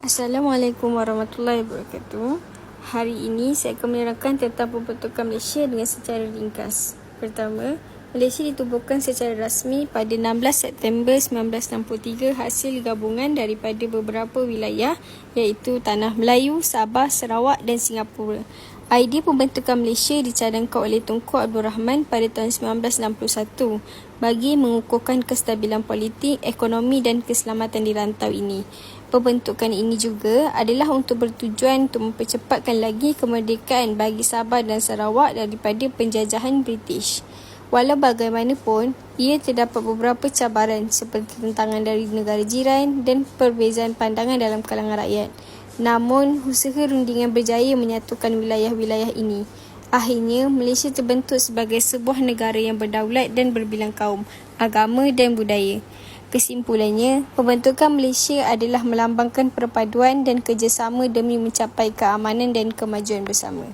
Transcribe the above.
Assalamualaikum warahmatullahi wabarakatuh. Hari ini saya akan menerangkan tentang pembentukan Malaysia dengan secara ringkas. Pertama, Malaysia ditubuhkan secara rasmi pada 16 September 1963 hasil gabungan daripada beberapa wilayah iaitu Tanah Melayu, Sabah, Sarawak dan Singapura. Idea pembentukan Malaysia dicadangkan oleh Tunku Abdul Rahman pada tahun 1961 bagi mengukuhkan kestabilan politik, ekonomi dan keselamatan di rantau ini. Pembentukan ini juga adalah untuk bertujuan untuk mempercepatkan lagi kemerdekaan bagi Sabah dan Sarawak daripada penjajahan British. Walau bagaimanapun, ia terdapat beberapa cabaran seperti tentangan dari negara jiran dan perbezaan pandangan dalam kalangan rakyat. Namun, usaha rundingan berjaya menyatukan wilayah-wilayah ini. Akhirnya, Malaysia terbentuk sebagai sebuah negara yang berdaulat dan berbilang kaum, agama dan budaya. Kesimpulannya, pembentukan Malaysia adalah melambangkan perpaduan dan kerjasama demi mencapai keamanan dan kemajuan bersama.